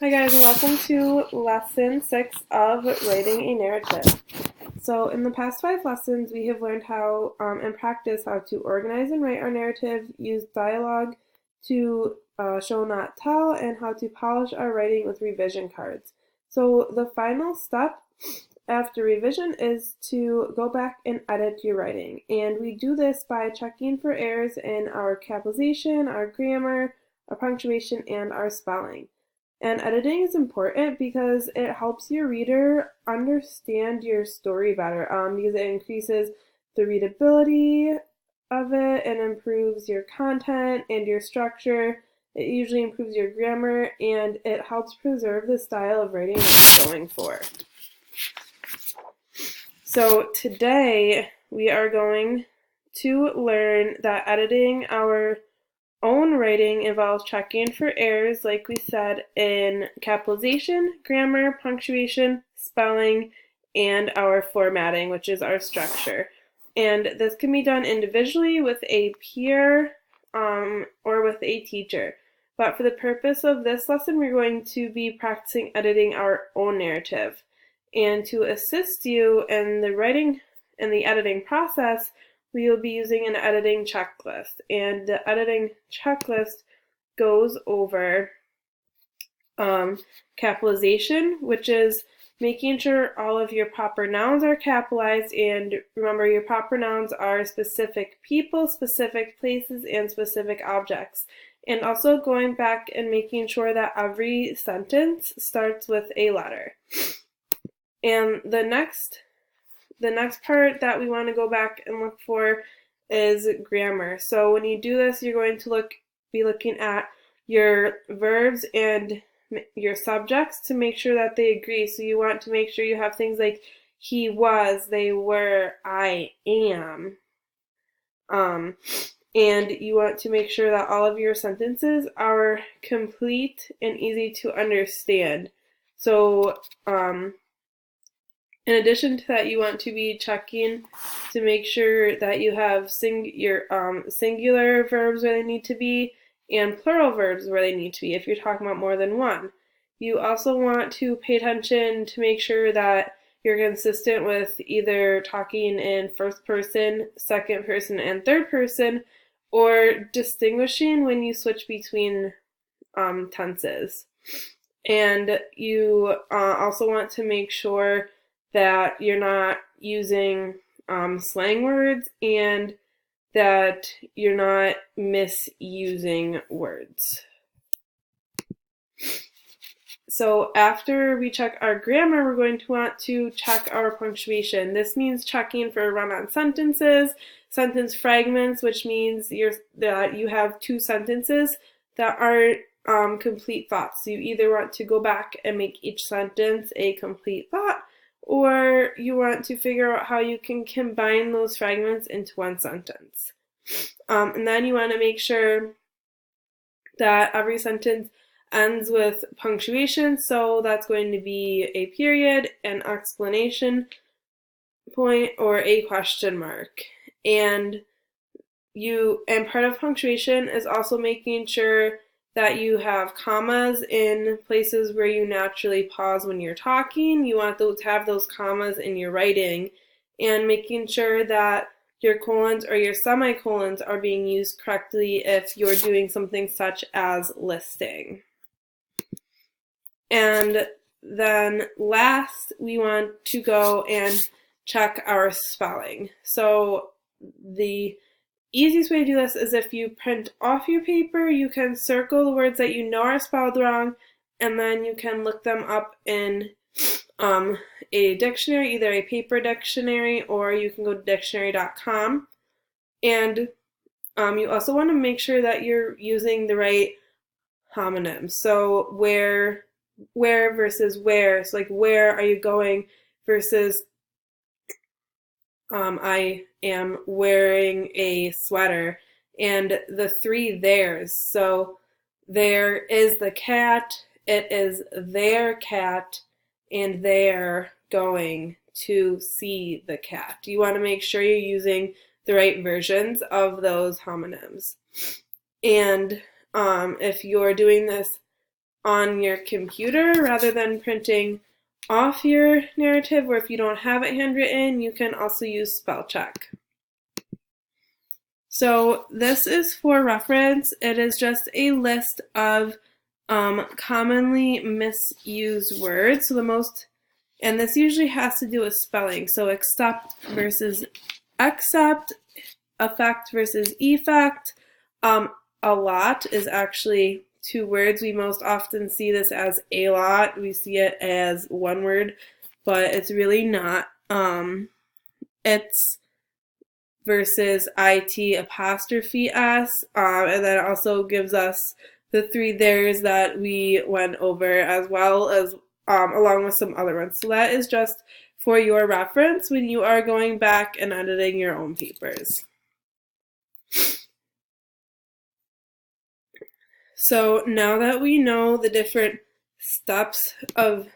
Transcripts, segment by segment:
Hi guys, and welcome to lesson 6 of writing a narrative. So in the past 5 lessons, we have learned how and practice how to organize and write our narrative, use dialogue to show not tell, and how to polish our writing with revision cards. So the final step after revision is to go back and edit your writing. And we do this by checking for errors in our capitalization, our grammar, our punctuation, and our spelling. And editing is important because it helps your reader understand your story better because it increases the readability of it and improves your content and your structure. It usually improves your grammar and it helps preserve the style of writing that you're going for. So today we are going to learn that editing our own writing involves checking for errors, like we said, in capitalization, grammar, punctuation, spelling, and our formatting, which is our structure. And this can be done individually with a peer or with a teacher. But for the purpose of this lesson, we're going to be practicing editing our own narrative. And to assist you in the writing and the editing process, we will be using an editing checklist. And the editing checklist goes over capitalization, which is making sure all of your proper nouns are capitalized. And remember, your proper nouns are specific people, specific places, and specific objects. And also going back and making sure that every sentence starts with a letter. And the next part that we want to go back and look for is grammar. So when you do this, you're going to be looking at your verbs and your subjects to make sure that they agree. So you want to make sure you have things like he was, they were, I am. And you want to make sure that all of your sentences are complete and easy to understand. So in addition to that, you want to be checking to make sure that you have singular verbs where they need to be and plural verbs where they need to be if you're talking about more than one. You also want to pay attention to make sure that you're consistent with either talking in first person, second person, and third person, or distinguishing when you switch between tenses. And you also want to make sure that you're not using slang words and that you're not misusing words. So after we check our grammar, we're going to want to check our punctuation. This means checking for run-on sentences, sentence fragments, which means that you have two sentences that aren't complete thoughts. So you either want to go back and make each sentence a complete thought, or you want to figure out how you can combine those fragments into one sentence. And then you want to make sure that every sentence ends with punctuation, so that's going to be a period, an explanation point, or a question mark. And part of punctuation is also making sure that you have commas in places where you naturally pause when you're talking. You want to have those commas in your writing, and making sure that your colons or your semicolons are being used correctly if you're doing something such as listing. And then last, we want to go and check our spelling. So the easiest way to do this is if you print off your paper, you can circle the words that you know are spelled wrong, and then you can look them up in a dictionary, either a paper dictionary, or you can go to dictionary.com. And you also want to make sure that you're using the right homonyms. So where versus where. So like, where are you going versus I am wearing a sweater, and the three theirs. So there is the cat, it is their cat, and they're going to see the cat. You want to make sure you're using the right versions of those homonyms. And if you're doing this on your computer rather than printing off your narrative, or if you don't have it handwritten, you can also use spell check. So this is for reference. It is just a list of commonly misused words. So and this usually has to do with spelling. So accept versus accept, effect versus effect. A lot is actually two words. We most often see this as a lot. We see it as one word, but it's really not. It's versus it apostrophe s, and then it also gives us the three theirs that we went over, as well as along with some other ones. So that is just for your reference when you are going back and editing your own papers. So now that we know the different steps of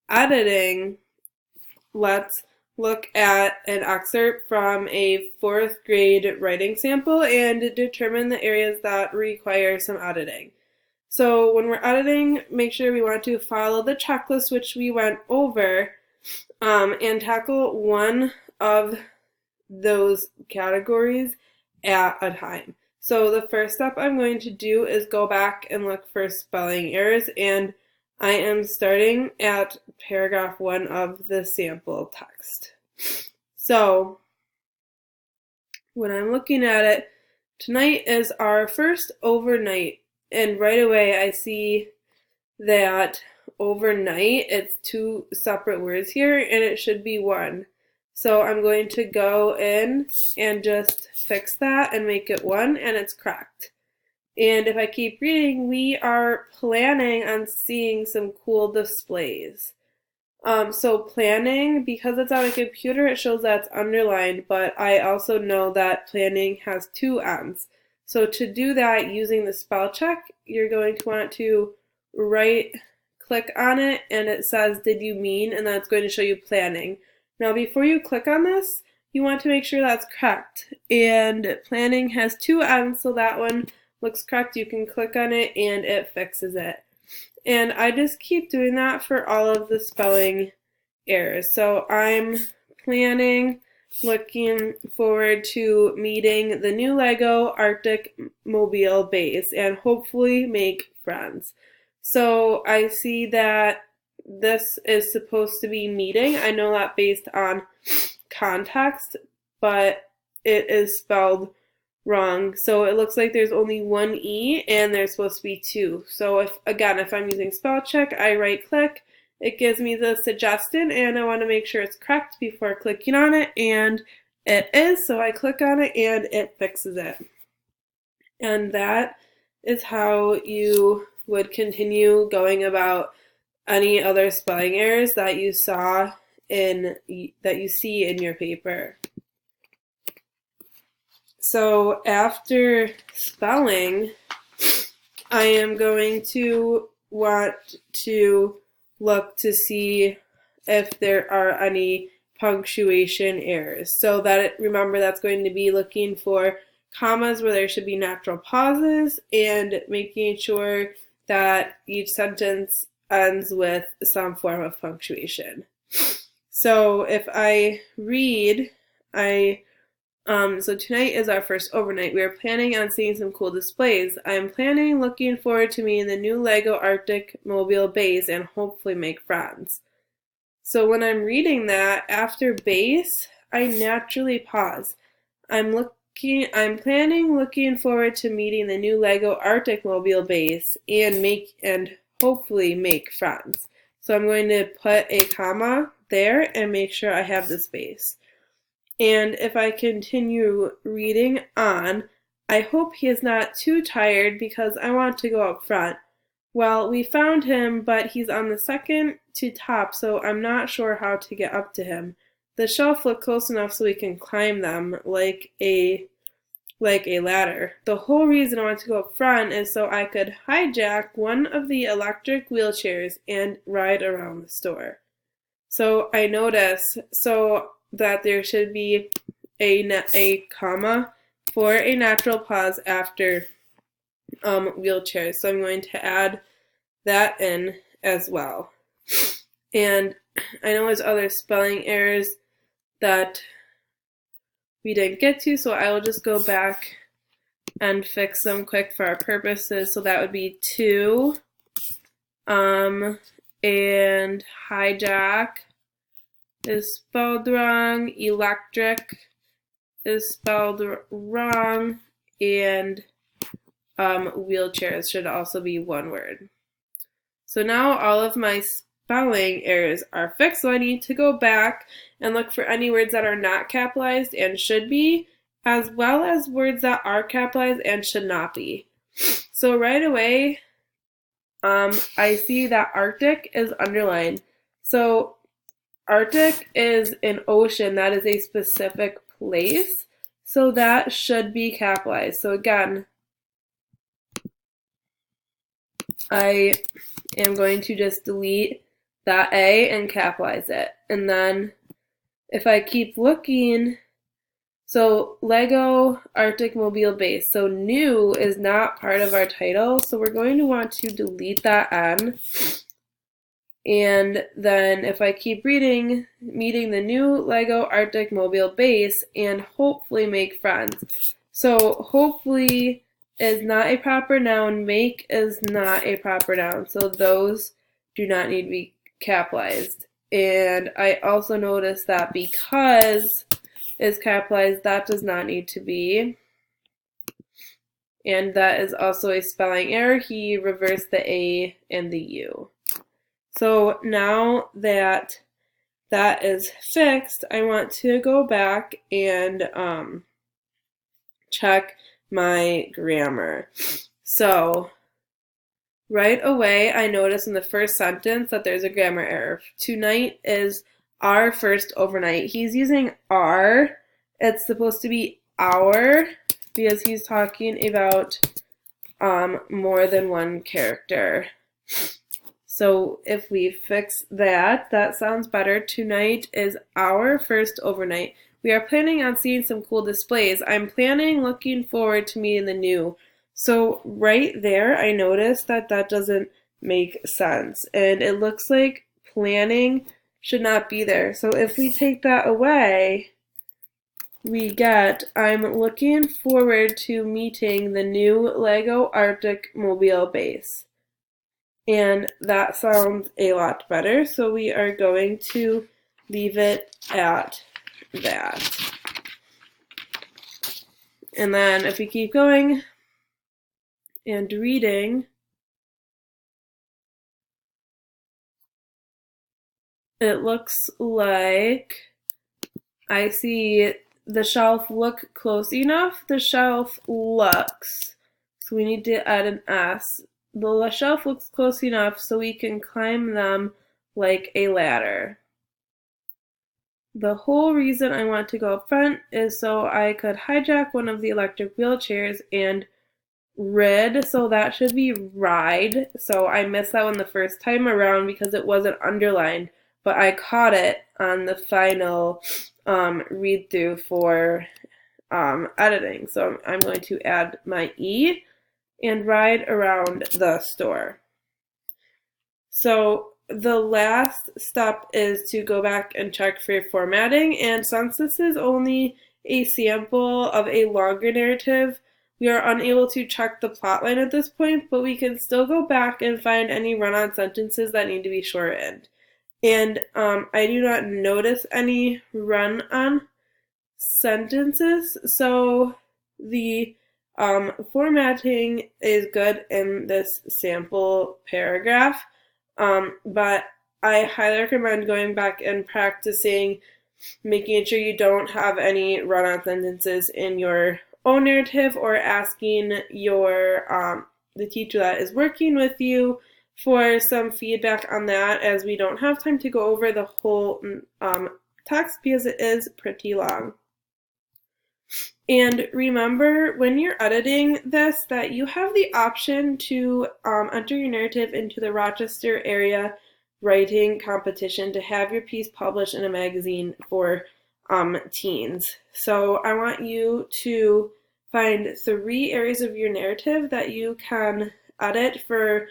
editing, let's look at an excerpt from a 4th grade writing sample and determine the areas that require some editing. So when we're editing, make sure we want to follow the checklist which we went over, and tackle one of those categories at a time. So the first step I'm going to do is go back and look for spelling errors, and I am starting at paragraph 1 of the sample text. So when I'm looking at it, tonight is our first overnight, and right away I see that overnight, it's 2 separate words here, and it should be 1. So I'm going to go in and just fix that and make it 1, and it's correct. And if I keep reading, we are planning on seeing some cool displays. So planning, because it's on a computer, it shows that it's underlined, but I also know that planning has 2 N's. So to do that using the spell check, you're going to want to click on it, and it says, did you mean? And that's going to show you planning. Now before you click on this, you want to make sure that's correct. And planning has 2 N's, so that one looks correct. You can click on it and it fixes it. And I just keep doing that for all of the spelling errors. So I'm planning, looking forward to meeting the new Lego Arctic Mobile base and hopefully make friends. So I see that this is supposed to be meeting. I know that based on context, but it is spelled wrong. So it looks like there's only 1 E and there's supposed to be 2. So if I'm using spell check, I right click, it gives me the suggestion, and I want to make sure it's correct before clicking on it, and it is. So I click on it and it fixes it. And that is how you would continue going about any other spelling errors that you see in your paper. So after spelling, I am going to want to look to see if there are any punctuation errors. So remember, that's going to be looking for commas where there should be natural pauses and making sure that each sentence ends with some form of punctuation. So if I read, so tonight is our first overnight. We are planning on seeing some cool displays. I'm looking forward to meeting the new Lego Arctic Mobile base and hopefully make friends. So when I'm reading that, after base, I naturally pause. I'm looking forward to meeting the new Lego Arctic Mobile base and hopefully make friends. So I'm going to put a comma there and make sure I have the space. And if I continue reading on, I hope he is not too tired because I want to go up front. Well, we found him, but he's on the second to top, so I'm not sure how to get up to him. The shelf looked close enough so we can climb them like a ladder. The whole reason I want to go up front is so I could hijack one of the electric wheelchairs and ride around the store. So I notice that there should be a comma for a natural pause after wheelchairs. So I'm going to add that in as well. And I know there's other spelling errors that we didn't get to, so I will just go back and fix them quick for our purposes. So that would be 2, and hijack is spelled wrong, electric is spelled wrong, and wheelchairs should also be one word. So now all of my spelling errors are fixed, so I need to go back and look for any words that are not capitalized and should be, as well as words that are capitalized and should not be. So right away, I see that Arctic is underlined. So Arctic is an ocean, that is a specific place, so that should be capitalized. So again, I am going to just delete that A and capitalize it. And then if I keep looking, so Lego Arctic Mobile Base, so new is not part of our title, so we're going to want to delete that N. And then if I keep reading, meeting the new Lego Arctic Mobile Base and hopefully make friends. So hopefully is not a proper noun, make is not a proper noun, so those do not need to be capitalized. And I also noticed that because is capitalized, that does not need to be. And that is also a spelling error. He reversed the A and the U. So now that that is fixed, I want to go back and check my grammar. So right away, I notice in the first sentence that there's a grammar error. Tonight is our first overnight. He's using our. It's supposed to be our because he's talking about more than one character. So if we fix that, that sounds better. Tonight is our first overnight. We are planning on seeing some cool displays. I'm looking forward to meeting the new. So right there, I noticed that that doesn't make sense. And it looks like planning should not be there. So if we take that away, we get, I'm looking forward to meeting the new Lego Arctic Mobile Base. And that sounds a lot better, so we are going to leave it at that. And then if we keep going and reading, it looks like I see the shelf look close enough. The shelf looks, so we need to add an S. The shelf looks close enough so we can climb them like a ladder. The whole reason I want to go up front is so I could hijack one of the electric wheelchairs and rid, so that should be ride. So I missed that one the first time around because it wasn't underlined, but I caught it on the final read through for editing. So I'm going to add my E and ride around the store. So the last step is to go back and check for formatting, and since this is only a sample of a longer narrative, we are unable to check the plotline at this point, but we can still go back and find any run-on sentences that need to be shortened. And I do not notice any run-on sentences, so the formatting is good in this sample paragraph, but I highly recommend going back and practicing, making sure you don't have any run-on sentences in your own narrative, or asking your the teacher that is working with you for some feedback on that, as we don't have time to go over the whole text because it is pretty long. And remember, when you're editing this, that you have the option to enter your narrative into the Rochester area writing competition to have your piece published in a magazine for teens. So I want you to find 3 areas of your narrative that you can edit for